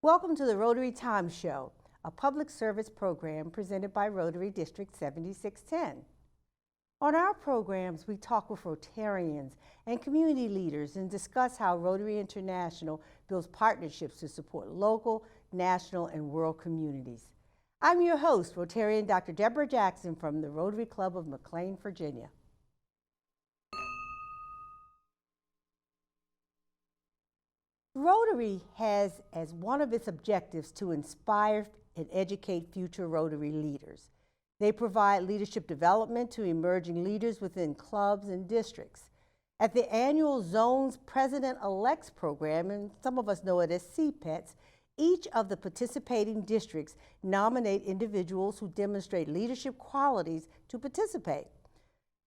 Welcome to the Rotary Time Show, a public service program presented by Rotary District 7610. On our programs, we talk with Rotarians and community leaders and discuss how Rotary International builds partnerships to support local, national, and world communities. I'm your host, Rotarian Dr. Deborah Jackson from the Rotary Club of McLean, Virginia. Rotary has as one of its objectives to inspire and educate future Rotary leaders. They provide leadership development to emerging leaders within clubs and districts. At the annual Zones President-Elects program, and some of us know it as CPETs, each of the participating districts nominate individuals who demonstrate leadership qualities to participate.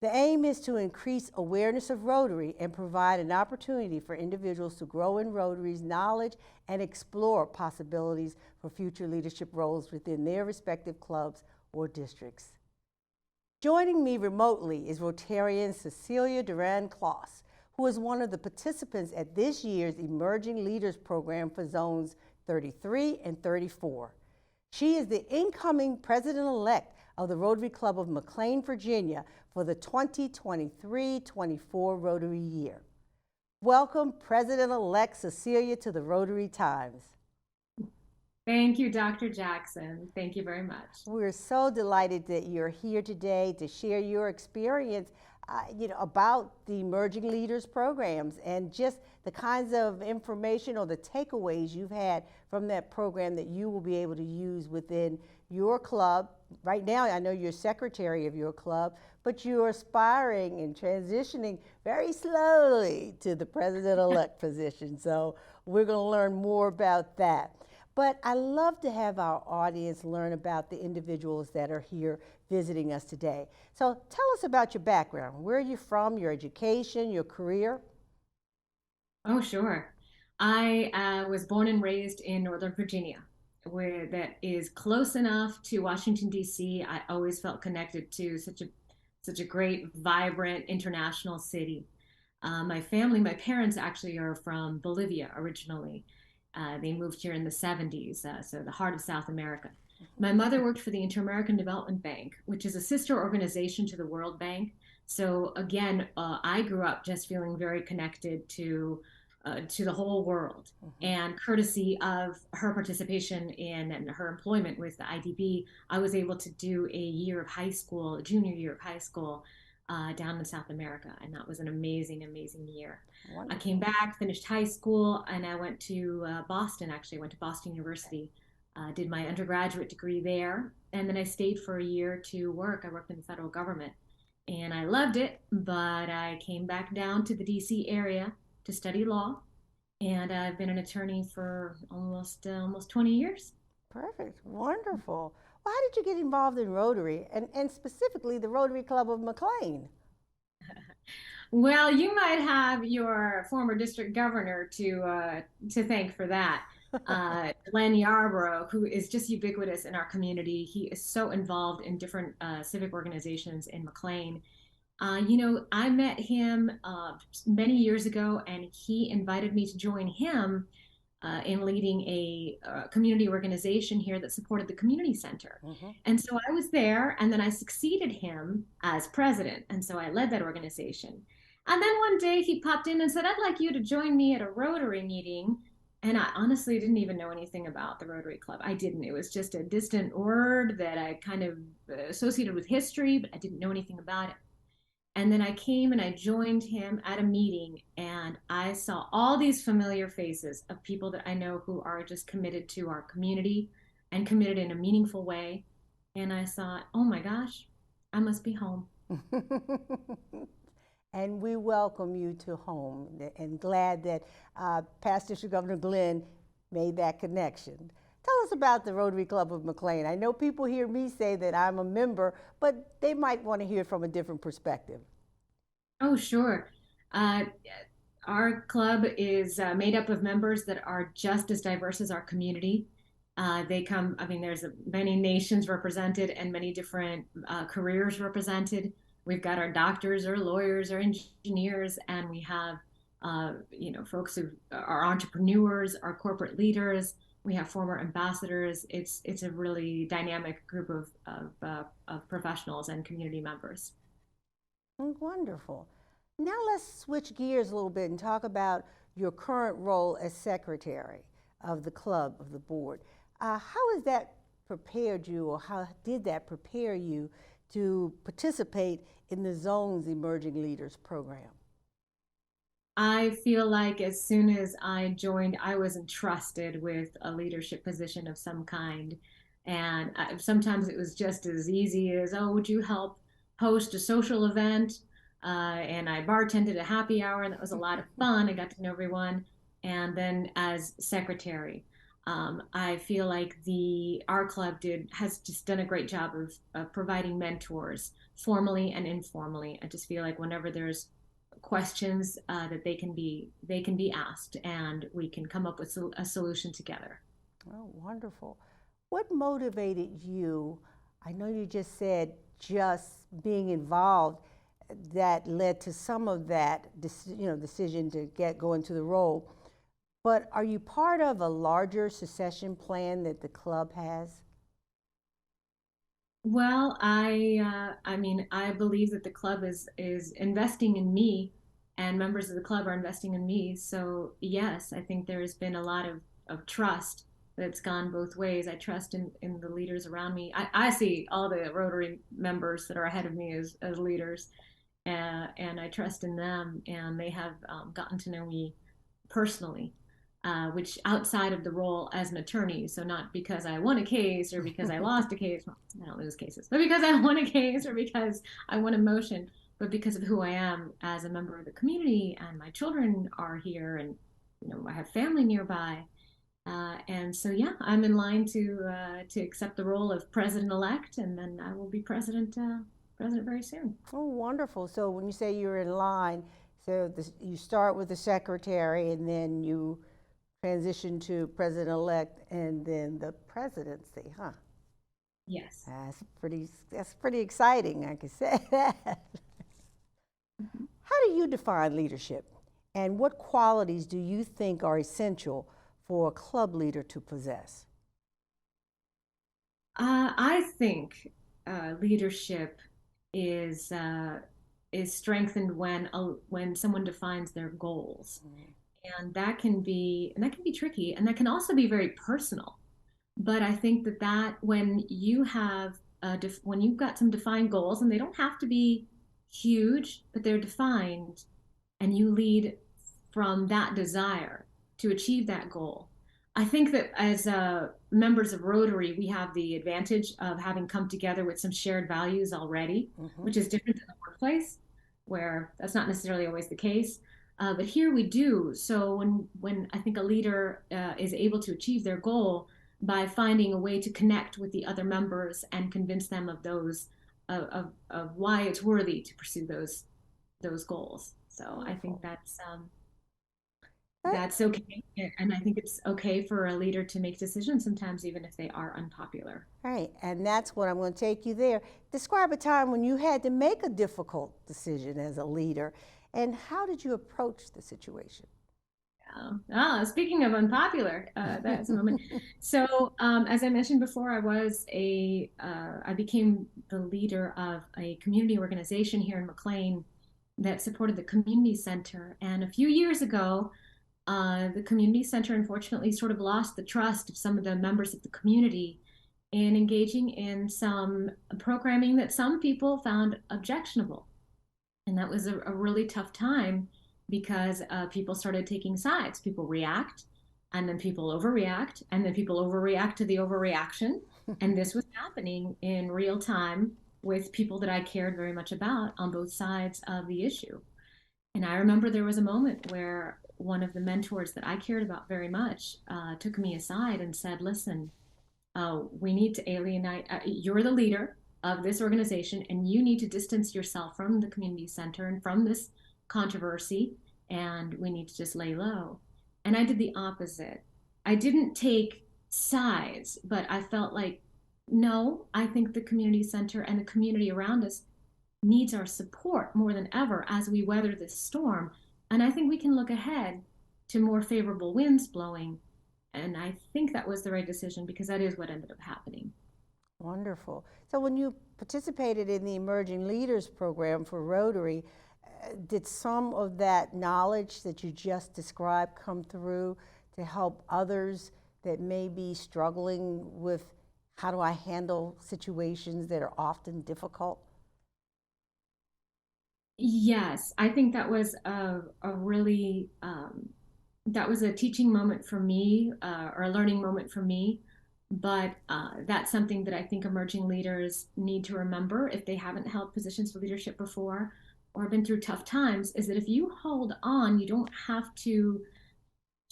The aim is to increase awareness of Rotary and provide an opportunity for individuals to grow in Rotary's knowledge and explore possibilities for future leadership roles within their respective clubs or districts. Joining me remotely is Rotarian Cecilia Duran-Closs, who is one of the participants at this year's Emerging Leaders Program for Zones 33 and 34. She is the incoming president-elect of the Rotary Club of McLean, Virginia for the 2023-24 Rotary year. Welcome, President-elect Cecilia, to the Rotary Times. Thank you, Dr. Jackson. Thank you very much. We're so delighted that you're here today to share your experience about the Emerging Leaders programs and just the kinds of information or the takeaways you've had from that program that you will be able to use within your club. Right now, I know you're secretary of your club, but you're aspiring and transitioning very slowly to the president-elect position. So we're going to learn more about that. But I love to have our audience learn about the individuals that are here visiting us today. So tell us about your background. Where are you from, your education, your career? Oh, sure. I was born and raised in Northern Virginia, where that is close enough to Washington, D.C. I always felt connected to such a great, vibrant international city. My parents actually are from Bolivia originally. They moved here in the 70s, so the heart of South America. My mother worked for the Inter-American Development Bank, which is a sister organization to the World Bank. So again, I grew up just feeling very connected to the whole world. And courtesy of her participation in and her employment with the IDB, I was able to do a year of high school, a junior year of high school, down in South America, and that was an amazing, amazing year. Wonderful. I came back, finished high school, and I went to Boston. Actually, I went to Boston University, did my undergraduate degree there, and then I stayed for a year to work. I worked in the federal government, and I loved it, but I came back down to the DC area to study law, and I've been an attorney for almost 20 years. Perfect. Wonderful. Well, how did you get involved in Rotary and specifically the Rotary Club of McLean? Well, you might have your former district governor to thank for that. Glenn Yarborough, who is just ubiquitous in our community. He is so involved in different civic organizations in McLean. I met him many years ago, and he invited me to join him in leading a community organization here that supported the community center. And so I was there, and then I succeeded him as president. And so I led that organization. And then one day he popped in and said, I'd like you to join me at a Rotary meeting. And I honestly didn't even know anything about the Rotary Club. I didn't. It was just a distant word that I kind of associated with history, but I didn't know anything about it. And then I came and I joined him at a meeting, and I saw all these familiar faces of people that I know who are just committed to our community and committed in a meaningful way. And I thought, oh my gosh, I must be home. And we welcome you to home, and glad that past District Governor Glenn made that connection. Tell us about the Rotary Club of McLean. I know people hear me say that I'm a member, but they might want to hear it from a different perspective. Oh, sure. Our club is made up of members that are just as diverse as our community. There's many nations represented and many different careers represented. We've got our doctors, our lawyers, our engineers, and we have, folks who are entrepreneurs, our corporate leaders. We have former ambassadors. It's a really dynamic group of professionals and community members. Wonderful. Now let's switch gears a little bit and talk about your current role as secretary of the club, of the board. How has that prepared you, or how did that prepare you to participate in the zone's Emerging Leaders program? I feel like as soon as I joined, I was entrusted with a leadership position of some kind. And sometimes it was just as easy as, oh, would you help host a social event? And I bartended a happy hour, and that was a lot of fun. I got to know everyone. And then as secretary, I feel like the our club did has just done a great job of providing mentors, formally and informally. I just feel like whenever there's questions that they can be asked, and we can come up with a solution together. Oh, wonderful. What motivated you? I know you just said just being involved that led to some of that decision to go into the role. But are you part of a larger succession plan that the club has? Well, I mean, I believe that the club is investing in me, and members of the club are investing in me. So yes, I think there has been a lot of trust that's gone both ways. I trust in the leaders around me. I see all the Rotary members that are ahead of me as leaders, and I trust in them, and they have gotten to know me personally, which outside of the role as an attorney. So not because I won a case or because I lost a case. Well, I don't lose cases, but because I won a case or because I won a motion, but because of who I am as a member of the community, and my children are here, and I have family nearby. And so, yeah, I'm in line to accept the role of president-elect, and then I will be president very soon. Oh, wonderful. So when you say you're in line, so you start with the secretary and then you transition to president-elect and then the presidency, huh? Yes. That's pretty exciting, I can say that. How do you define leadership? And what qualities do you think are essential for a club leader to possess? I think leadership is uh, is strengthened when someone defines their goals, and that can be tricky, and that can also be very personal. But I think that when you have when you've got some defined goals, and they don't have to be huge, but they're defined, and you lead from that desire to achieve that goal. I think that as members of Rotary, we have the advantage of having come together with some shared values already, Mm-hmm. which is different than the workplace, where that's not necessarily always the case. But here we do. So when I think a leader is able to achieve their goal by finding a way to connect with the other members and convince them of those of why it's worthy to pursue those goals. So I think Wonderful. That, that's okay. And I think it's okay for a leader to make decisions sometimes, even if they are unpopular. right, and that's what I'm going to take you there. Describe a time when you had to make a difficult decision as a leader, and how did you approach the situation? Speaking of unpopular, that's a moment. So, as I mentioned before, I became the leader of a community organization here in McLean that supported the community center. And a few years ago, the community center unfortunately sort of lost the trust of some of the members of the community in engaging in some programming that some people found objectionable. And that was a really tough time because people started taking sides. People react, and then people overreact, and then people overreact to the overreaction. And this was happening in real time with people that I cared very much about on both sides of the issue. And I remember there was a moment where one of the mentors that I cared about very much took me aside and said, listen, we need to alienate, you're the leader of this organization, and you need to distance yourself from the community center and from this controversy, and we need to just lay low. And I did the opposite. I didn't take sides, but I felt like, no, I think the community center and the community around us needs our support more than ever as we weather this storm. And I think we can look ahead to more favorable winds blowing, And I think that was the right decision because that is what ended up happening. Wonderful. So when you participated in the Emerging Leaders Program for Rotary, did some of that knowledge that you just described come through to help others that may be struggling with how do I handle situations that are often difficult? Yes, I think that was a really that was a teaching moment for me, or a learning moment for me. But that's something that I think emerging leaders need to remember if they haven't held positions of leadership before or been through tough times, is that if you hold on, you don't have to,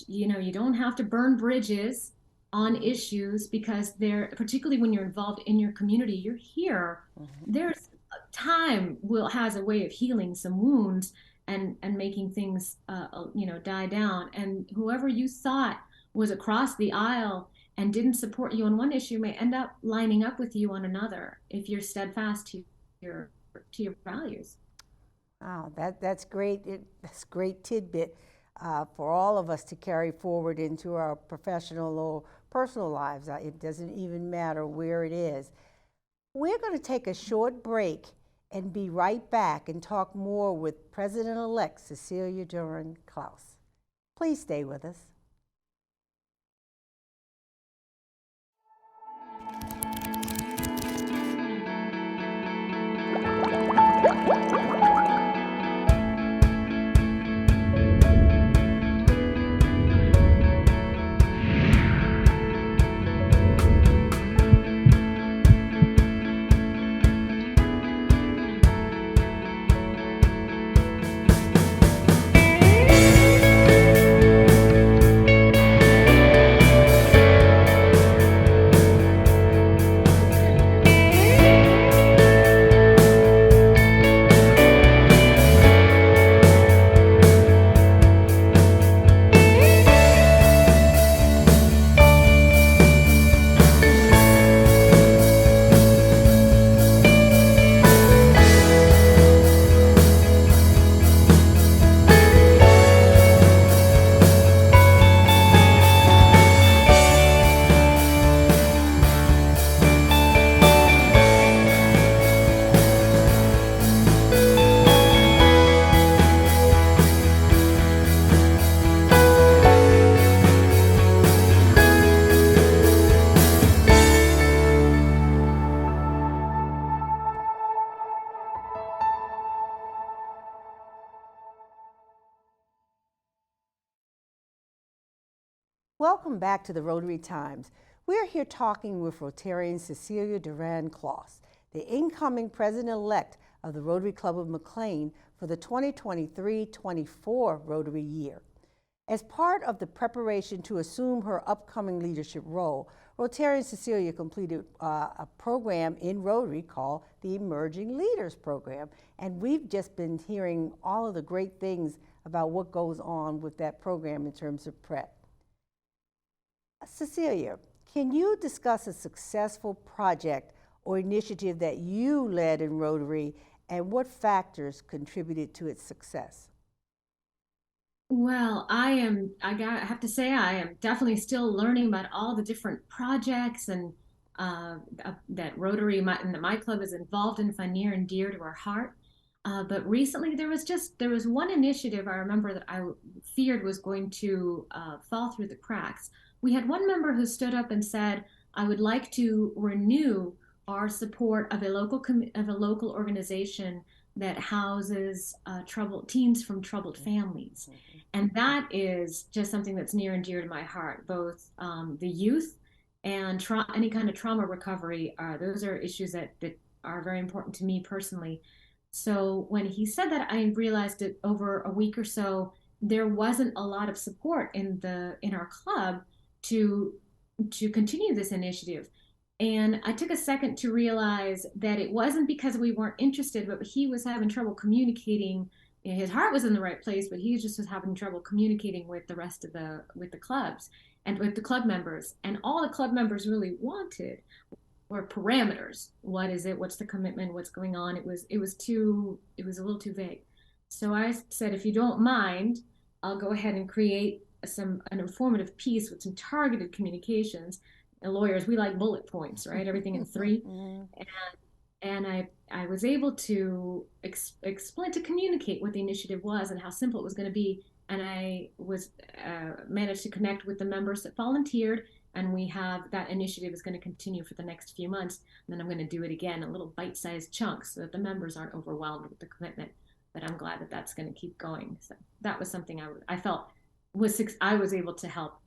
you don't have to burn bridges on issues because they're, particularly when you're involved in your community, you're here. Mm-hmm. There's time will has a way of healing some wounds and making things die down. And whoever you thought was across the aisle and didn't support you on one issue may end up lining up with you on another if you're steadfast your to your values. Wow, that's great. That's a great tidbit for all of us to carry forward into our professional or personal lives. It doesn't even matter where it is. We're going to take a short break and be right back and talk more with President-elect Cecilia Duran-Closs. Please stay with us. Welcome back to the Rotary Times. We're here talking with Rotarian Cecilia Duran-Closs, the incoming president-elect of the Rotary Club of McLean for the 2023-24 Rotary year. As part of the preparation to assume her upcoming leadership role, Rotarian Cecilia completed a program in Rotary called the Emerging Leaders Program, and we've just been hearing all of the great things about what goes on with that program in terms of prep. Cecilia, can you discuss a successful project or initiative that you led in Rotary and what factors contributed to its success? Well, I have to say, I am definitely still learning about all the different projects and that Rotary and that my club is involved in, find near and dear to our heart. But recently there was one initiative I remember that I feared was going to fall through the cracks. We had one member who stood up and said, I would like to renew our support of of a local organization that houses troubled teens from troubled families. And that is just something that's near and dear to my heart. Both the youth and any kind of trauma recovery, those are issues that are very important to me personally. So when he said that, I realized that over a week or so, there wasn't a lot of support in our club to continue this initiative. And I took a second to realize that it wasn't because we weren't interested, but he was having trouble communicating. His heart was in the right place, but he just was having trouble communicating with the rest of the clubs and with the club members. And all the club members really wanted were parameters. What is it? What's the commitment? What's going on? It was a little too vague. So I said, if you don't mind, I'll go ahead and create an informative piece with some targeted communications. And lawyers, we like bullet points, right? Everything in three. And I was able to explain, to communicate what the initiative was and how simple it was going to be. And I was managed to connect with the members that volunteered. And we have that initiative is going to continue for the next few months. And then I'm going to do it again in little bite-sized chunks so that the members aren't overwhelmed with the commitment. But I'm glad that that's going to keep going. So that was something I felt I was able to help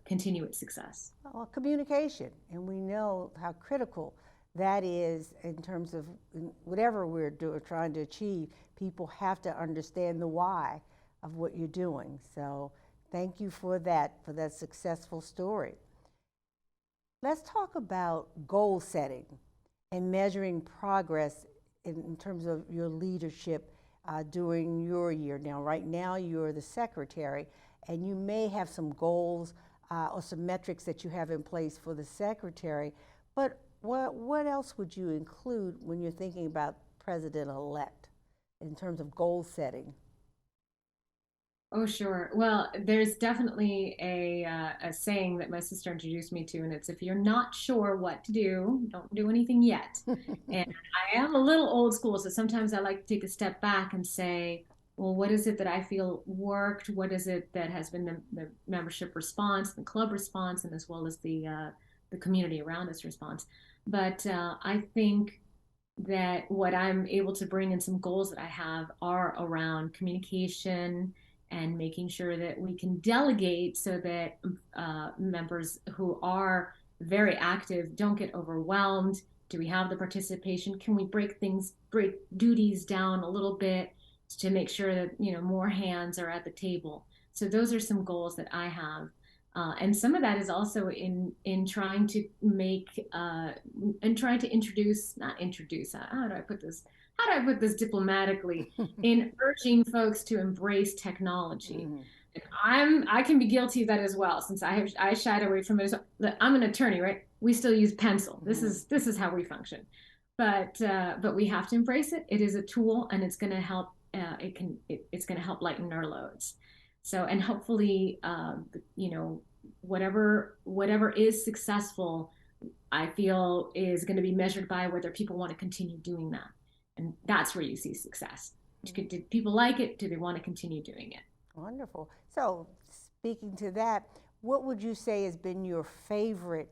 continue its success. Well, communication, and we know how critical that is in terms of whatever trying to achieve. People have to understand the why of what you're doing. So thank you for that successful story. Let's talk about goal setting and measuring progress in terms of your leadership during your year. Now, right now, you're the secretary, and you may have some goals or some metrics that you have in place for the secretary, but what else would you include when you're thinking about president-elect in terms of goal setting? Oh, sure. Well, there's definitely a saying that my sister introduced me to, and it's if you're not sure what to do, don't do anything yet. And I am a little old school, so sometimes I like to take a step back and say, well, what is it that I feel worked? What is it that has been the membership response, the club response, and as well as the community around us response? But I think that what I'm able to bring in some goals that I have are around communication and making sure that we can delegate so that members who are very active don't get overwhelmed. Do we have the participation? Can we break duties down a little bit to make sure that more hands are at the table? So those are some goals that I have. And some of that is also in trying to make and trying to introduce, not introduce, how do I put this? How do I put this diplomatically? In urging folks to embrace technology. I can be guilty of that as well, since I shied away from it. I'm an attorney, right? We still use pencil. This is how we function. But we have to embrace it. It is a tool, and it's going to help. It's going to help lighten our loads. So, and hopefully, whatever is successful, I feel is going to be measured by whether people want to continue doing that, and that's where you see success. Did people like it? Do they want to continue doing it? Wonderful. So, speaking to that, what would you say has been your favorite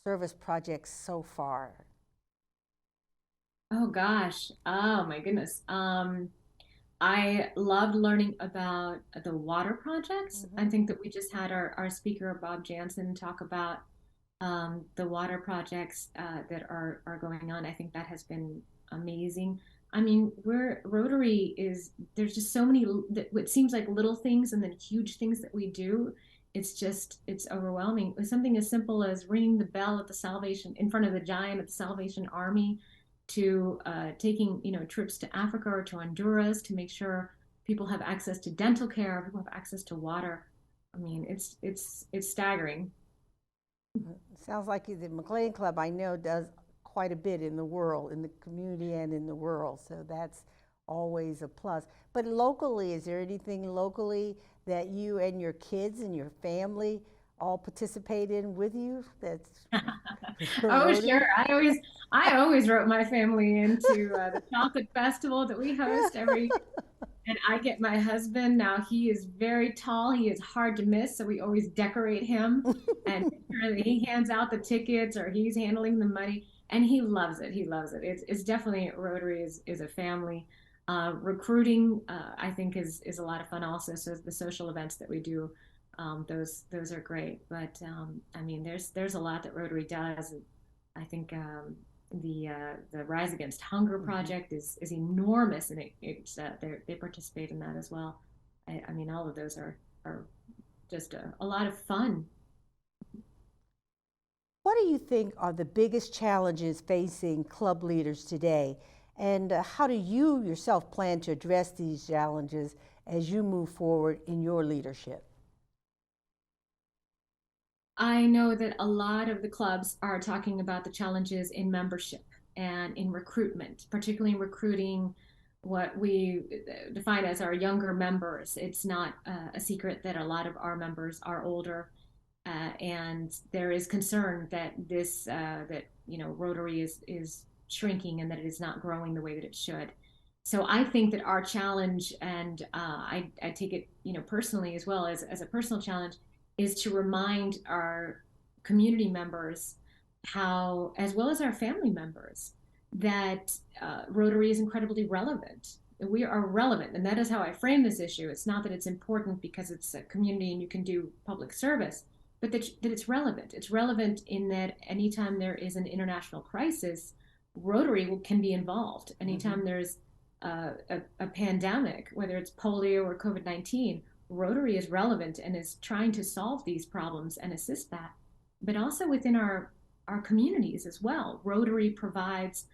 service project so far? Oh gosh. Oh my goodness. I loved learning about the water projects. I think that we just had our speaker, Bob Jansen, talk about the water projects that are going on. I think that has been amazing. I mean, Rotary is, there's just so many, what seems like little things and then huge things that we do. It's overwhelming. Something as simple as ringing the bell at the Salvation, in front of the giant at the Salvation Army, to taking, trips to Africa or to Honduras to make sure people have access to dental care, people have access to water. I mean, it's staggering. Sounds like the McLean Club, I know, does quite a bit in the world, in the community and in the world. So that's always a plus. But locally, is there anything locally that you and your kids and your family all participate in with you? That's Oh, sure. I always wrote my family into the chocolate festival that we host and I get my husband. Now he is very tall. He is hard to miss. So we always decorate him and he hands out the tickets or he's handling the money and he loves it. He loves it. It's definitely Rotary is a family. Recruiting, I think is a lot of fun also. So the social events that we do, those are great. But I mean, there's a lot that Rotary does. I think the Rise Against Hunger project is enormous, and they participate in that as well. I mean, all of those are just a lot of fun. What do you think are the biggest challenges facing club leaders today? And how do you yourself plan to address these challenges as you move forward in your leadership? I know that a lot of the clubs are talking about the challenges in membership and in recruitment, particularly in recruiting what we define as our younger members. It's not a secret that a lot of our members are older, and there is concern that Rotary is shrinking and that it is not growing the way that it should. So I think that our challenge, and I take it personally as well as a personal challenge, is to remind our community members how, as well as our family members, that Rotary is incredibly relevant. We are relevant, and that is how I frame this issue. It's not that it's important because it's a community and you can do public service, but that it's relevant. It's relevant in that anytime there is an international crisis, Rotary can be involved. Anytime there's a pandemic, whether it's polio or COVID-19, Rotary is relevant and is trying to solve these problems and assist that. But also within our communities as well, Rotary provides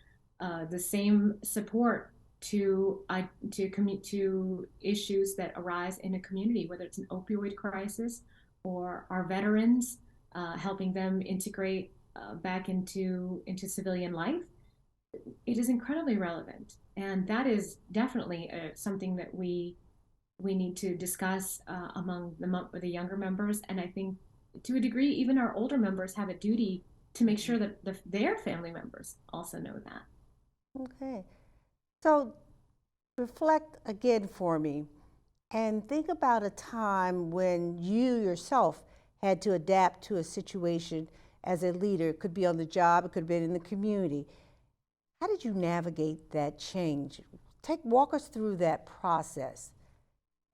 the same support to issues that arise in a community, whether it's an opioid crisis or our veterans, helping them integrate back into civilian life. It is incredibly relevant, and that is definitely something that we need to discuss among the younger members. And I think, to a degree, even our older members have a duty to make sure that their family members also know that. Okay. So reflect again for me and think about a time when you yourself had to adapt to a situation as a leader. It could be on the job, it could have been in the community. How did you navigate that change? Walk us through that process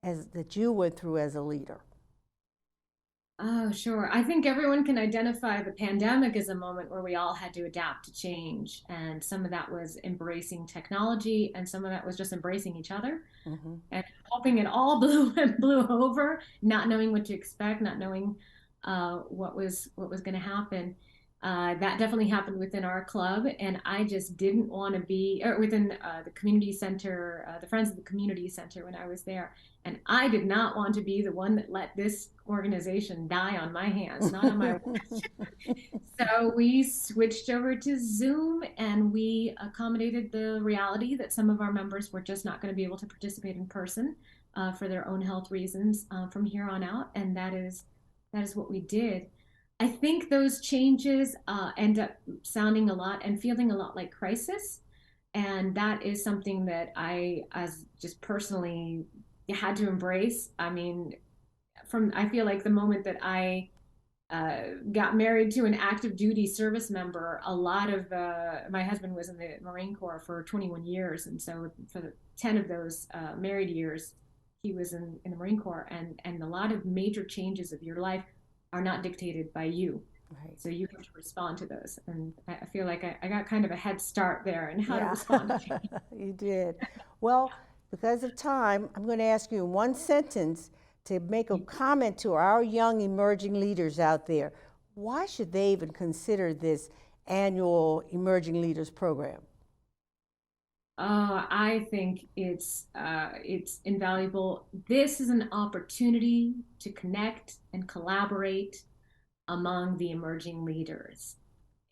that you went through as a leader. Oh, sure. I think everyone can identify the pandemic as a moment where we all had to adapt to change. And some of that was embracing technology, and some of that was just embracing each other and hoping it all blew over, not knowing what to expect, not knowing what was going to happen. That definitely happened within our club, and I just didn't want to be, or within the community center, the Friends of the Community Center when I was there. And I did not want to be the one that let this organization die on my hands, not on my watch. So we switched over to Zoom, and we accommodated the reality that some of our members were just not going to be able to participate in person for their own health reasons from here on out. And that is what we did. I think those changes end up sounding a lot and feeling a lot like crisis. And that is something that I, as just personally, had to embrace. I mean, I feel like the moment that I got married to an active duty service member, a lot of my husband was in the Marine Corps for 21 years. And so for the 10 of those married years, he was in the Marine Corps. And a lot of major changes of your life are not dictated by you. Right. So you have to respond to those. And I feel like I got kind of a head start there in how to respond to change. You did. Well, because of time, I'm going to ask you in one sentence to make a comment to our young emerging leaders out there. Why should they even consider this annual Emerging Leaders Program? I think it's invaluable. This is an opportunity to connect and collaborate among the emerging leaders.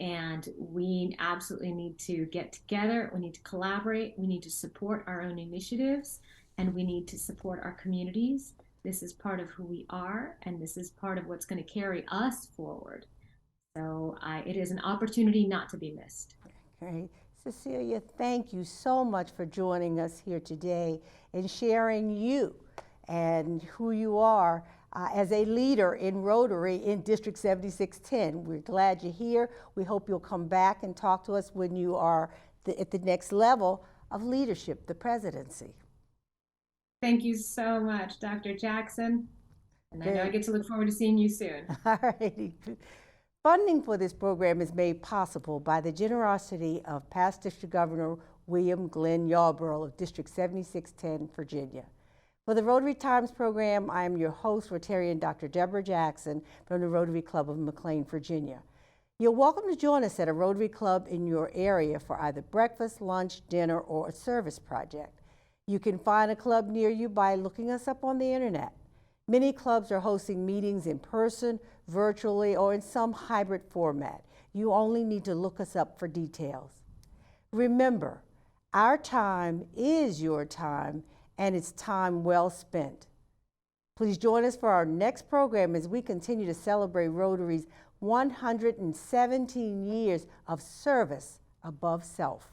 And we absolutely need to get together. We need to collaborate. We need to support our own initiatives, and we need to support our communities. This is part of who we are, and this is part of what's going to carry us forward. So it is an opportunity not to be missed. Great. Cecilia, thank you so much for joining us here today and sharing you and who you are as a leader in Rotary in District 7610. We're glad you're here. We hope you'll come back and talk to us when you are at the next level of leadership, the presidency. Thank you so much, Dr. Jackson. And I know I get to look forward to seeing you soon. All righty. Funding for this program is made possible by the generosity of past District Governor William Glenn Yarborough of District 7610, Virginia. For the Rotary Times program, I am your host, Rotarian Dr. Deborah Jackson from the Rotary Club of McLean, Virginia. You're welcome to join us at a Rotary Club in your area for either breakfast, lunch, dinner, or a service project. You can find a club near you by looking us up on the internet. Many clubs are hosting meetings in person, virtually, or in some hybrid format. You only need to look us up for details. Remember, Our time is your time, and it's time well spent. Please join us for our next program as we continue to celebrate Rotary's 117 years of service above self.